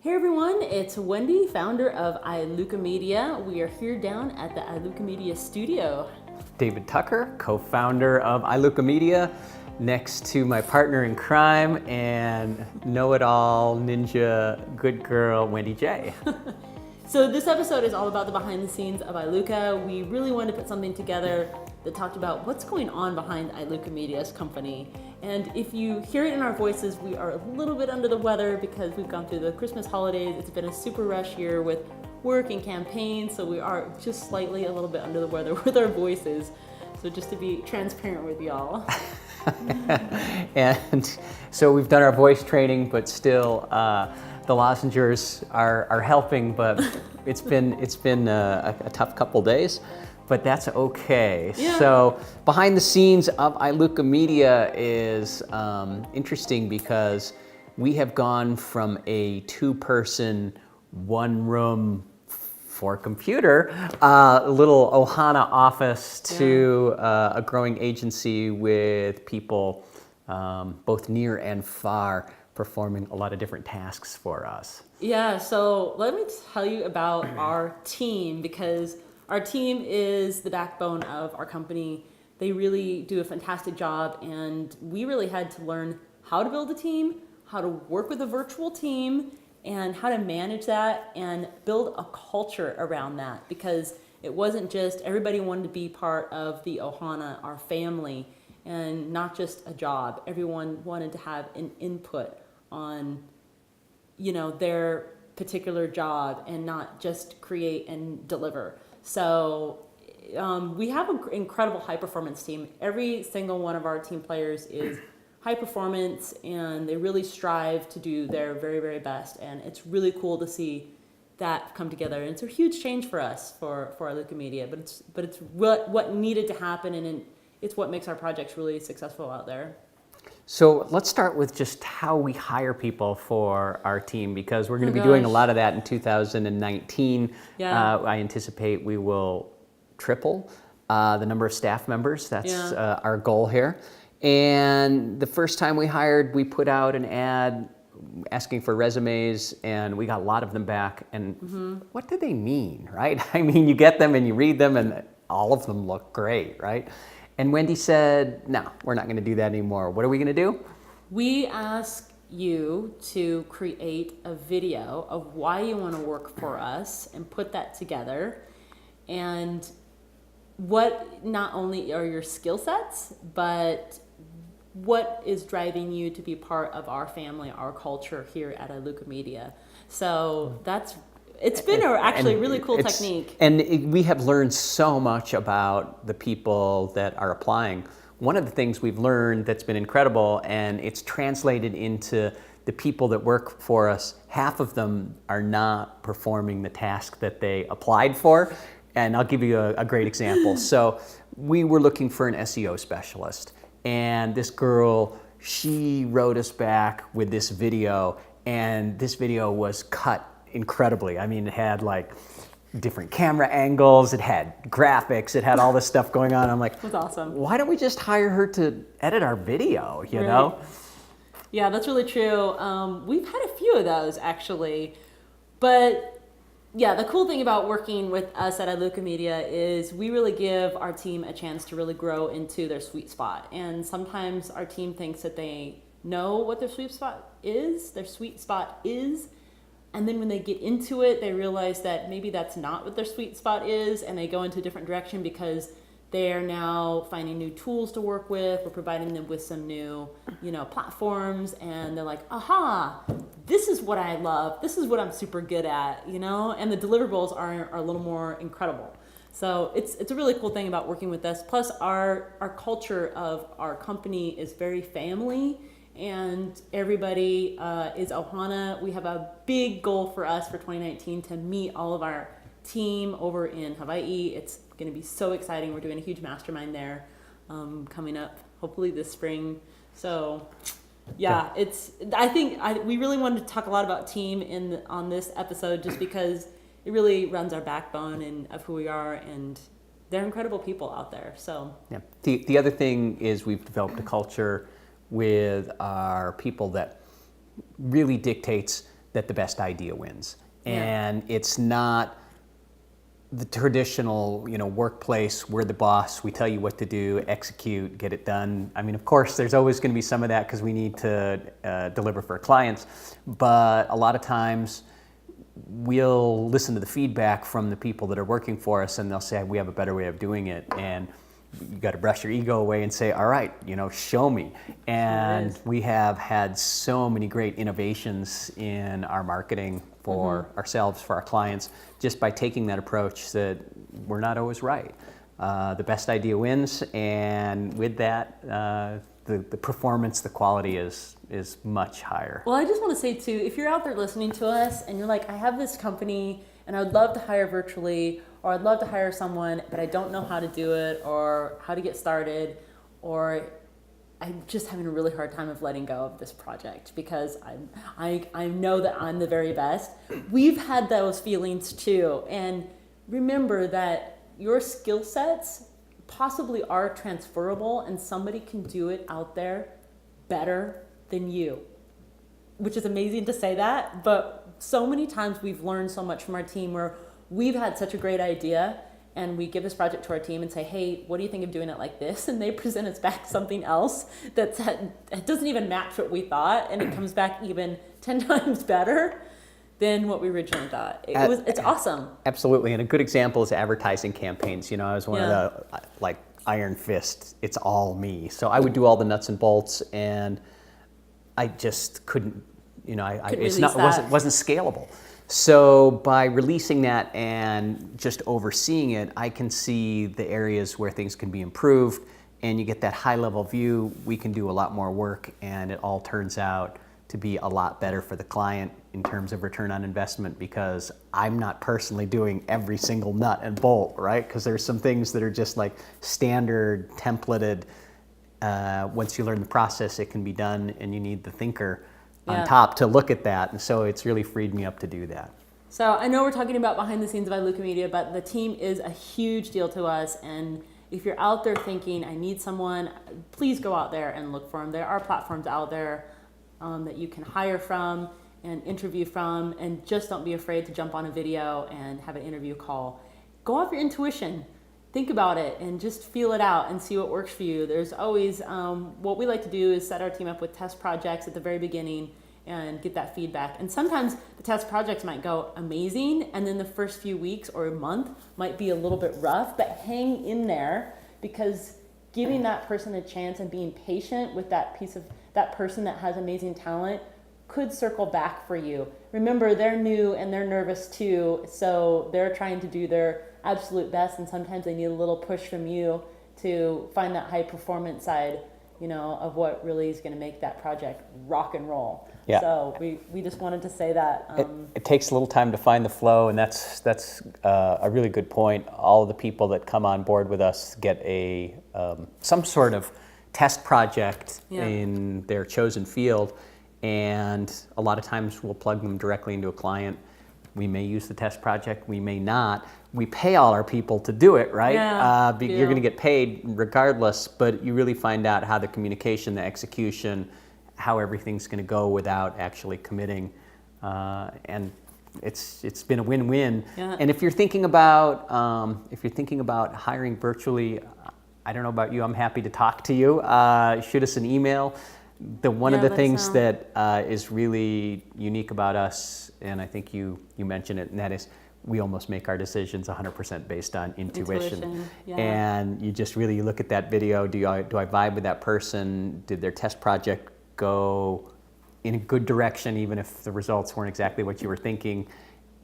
Hey everyone, it's Wendy, founder of iLuca Media. We are here down at the iLuca Media studio. David Tucker, co-founder of iLuca Media, next to my partner in crime and know-it-all ninja good girl, Wendy J. So this episode is all about the behind the scenes of iLuca. We really wanted to put something together that talked about what's going on behind iLuca Media's company. And if you hear it in our voices, we are a little bit under the weather because we've gone through the Christmas holidays. It's been a super rush year with work and campaigns, so we are just slightly a little bit under the weather with our voices. So just to be transparent with y'all. And so we've done our voice training, but still the lozenges are helping, but it's been a tough couple days. But that's okay. Yeah. So behind the scenes of iLuca Media is interesting because we have gone from a two-person, one-room for computer, little Ohana office to a growing agency with people both near and far performing a lot of different tasks for us. Yeah, so let me tell you about our team, because our team is the backbone of our company. They really do a fantastic job, and we really had to learn how to build a team, how to work with a virtual team, and how to manage that and build a culture around that, because it wasn't just everybody wanted to be part of the Ohana, our family, and not just a job. Everyone wanted to have an input on, their particular job and not just create and deliver. So we have an incredible high performance team. Every single one of our team players is high performance, and they really strive to do their very, very best. And it's really cool to see that come together. And it's a huge change for us, for iLuca Media, but it's what needed to happen, and it's what makes our projects really successful out there. So let's start with just how we hire people for our team, because we're going to be doing a lot of that in 2019. Yeah. I anticipate we will triple the number of staff members. That's our goal here. And the first time we hired, we put out an ad asking for resumes, and we got a lot of them back. And what do they mean, right? I mean, you get them and you read them, and all of them look great, right? And Wendy said, no, we're not going to do that anymore. What are we going to do? We ask you to create a video of why you want to work for us and put that together. And what not only are your skill sets, but what is driving you to be part of our family, our culture here at iLuca Media. So it's been actually a really cool technique. And we have learned so much about the people that are applying. One of the things we've learned that's been incredible, and it's translated into the people that work for us, half of them are not performing the task that they applied for. And I'll give you a great example. So we were looking for an SEO specialist, and this girl, she wrote us back with this video, and this video was cut incredibly. I mean, it had like different camera angles, it had graphics, it had all this stuff going on. I'm like, that's awesome. Why don't we just hire her to edit our video, you know? Yeah, that's really true. We've had a few of those actually, but yeah, the cool thing about working with us at iLuca Media is we really give our team a chance to really grow into their sweet spot. And sometimes our team thinks that they know what their sweet spot is, and then when they get into it, they realize that maybe that's not what their sweet spot is, and they go into a different direction because they are now finding new tools to work with. We're providing them with some new, platforms, and they're like, aha, this is what I love. This is what I'm super good at, and the deliverables are a little more incredible. So it's a really cool thing about working with us. Plus our culture of our company is very family, and everybody is Ohana. We have a big goal for us for 2019 to meet all of our team over in Hawaii. It's going to be so exciting. We're doing a huge mastermind there coming up, hopefully this spring. So yeah, we really wanted to talk a lot about team on this episode, just because it really runs our backbone and of who we are, and they're incredible people out there. So yeah. The other thing is we've developed a culture with our people that really dictates that the best idea wins. Yeah. And it's not the traditional, workplace, we're the boss, we tell you what to do, execute, get it done. I mean, of course, there's always going to be some of that because we need to deliver for our clients, but a lot of times we'll listen to the feedback from the people that are working for us, and they'll say, we have a better way of doing it. And you got to brush your ego away and say, all right, show me. And we have had so many great innovations in our marketing for ourselves, for our clients, just by taking that approach that we're not always right. The best idea wins, and with that, the performance, the quality is much higher. Well, I just want to say too, if you're out there listening to us and you're like, I have this company and I would love to hire virtually, or I'd love to hire someone, but I don't know how to do it or how to get started, or I'm just having a really hard time of letting go of this project because I know that I'm the very best. We've had those feelings too. And remember that your skill sets possibly are transferable and somebody can do it out there better than you, which is amazing to say that. But so many times we've learned so much from our team where we've had such a great idea and we give this project to our team and say, hey, what do you think of doing it like this? And they present us back something else that doesn't even match what we thought, and it comes back even 10 times better than what we originally thought. It's awesome. Absolutely, and a good example is advertising campaigns. I was one of the, iron fist, it's all me. So I would do all the nuts and bolts, and I just couldn't, it wasn't scalable. So by releasing that and just overseeing it, I can see the areas where things can be improved, and you get that high level view. We can do a lot more work, and it all turns out to be a lot better for the client in terms of return on investment, because I'm not personally doing every single nut and bolt, right? Because there's some things that are just like standard templated. Once you learn the process, it can be done, and you need the thinker on top to look at that. And so it's really freed me up to do that. So I know we're talking about behind the scenes of iLuca Media, but the team is a huge deal to us. And if you're out there thinking, I need someone, please go out there and look for them. There are platforms out there that you can hire from and interview from, and just don't be afraid to jump on a video and have an interview call. Go off your intuition. Think about it and just feel it out and see what works for you. There's always, what we like to do is set our team up with test projects at the very beginning and get that feedback. And sometimes the test projects might go amazing, and then the first few weeks or a month might be a little bit rough, but hang in there, because giving that person a chance and being patient with that person that has amazing talent could circle back for you. Remember, they're new and they're nervous too, so they're trying to do their absolute best, and sometimes they need a little push from you to find that high performance side, of what really is going to make that project rock and roll. Yeah. So we just wanted to say that. It takes a little time to find the flow, and that's a really good point. All of the people that come on board with us get some sort of test project in their chosen field, and a lot of times we'll plug them directly into a client. We may use the test project, we may not. We pay all our people to do it, right? Yeah, you're going to get paid regardless, but you really find out how the communication, the execution, how everything's going to go without actually committing, and it's been a win-win. Yeah. And if you're thinking about hiring virtually, I don't know about you, I'm happy to talk to you. Shoot us an email. One of the things that is really unique about us, and I think you mentioned it, and that is we almost make our decisions 100% based on intuition. Yeah. And you just really look at that video. Do I vibe with that person? Did their test project go in a good direction, even if the results weren't exactly what you were thinking,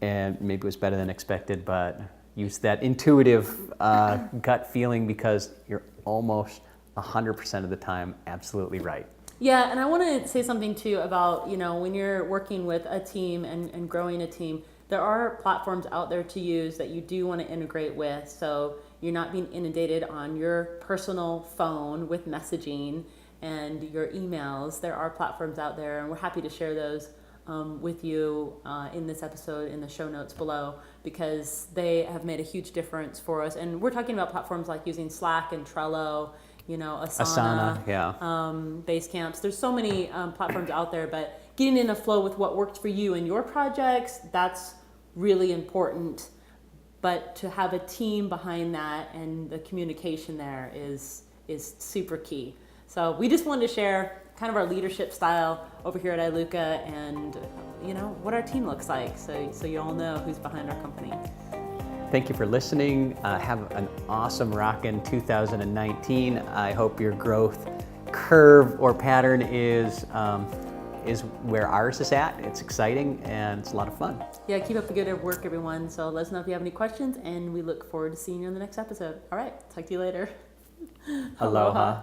and maybe it was better than expected, but use that intuitive gut feeling, because you're almost 100% of the time absolutely right. Yeah, and I want to say something too about, when you're working with a team and growing a team, there are platforms out there to use that you do want to integrate with, so you're not being inundated on your personal phone with messaging and your emails. There are platforms out there, and we're happy to share those with you in this episode, in the show notes below, because they have made a huge difference for us. And we're talking about platforms like using Slack and Trello, Asana, yeah. Basecamps. There's so many platforms out there, but getting in a flow with what works for you and your projects, that's really important. But to have a team behind that and the communication there is super key. So we just wanted to share kind of our leadership style over here at iLuca and what our team looks like, so you all know who's behind our company. Thank you for listening. Have an awesome rockin' 2019. I hope your growth curve or pattern is where ours is at. It's exciting and it's a lot of fun. Yeah, keep up the good work, everyone. So let us know if you have any questions, and we look forward to seeing you on the next episode. All right, talk to you later. Aloha.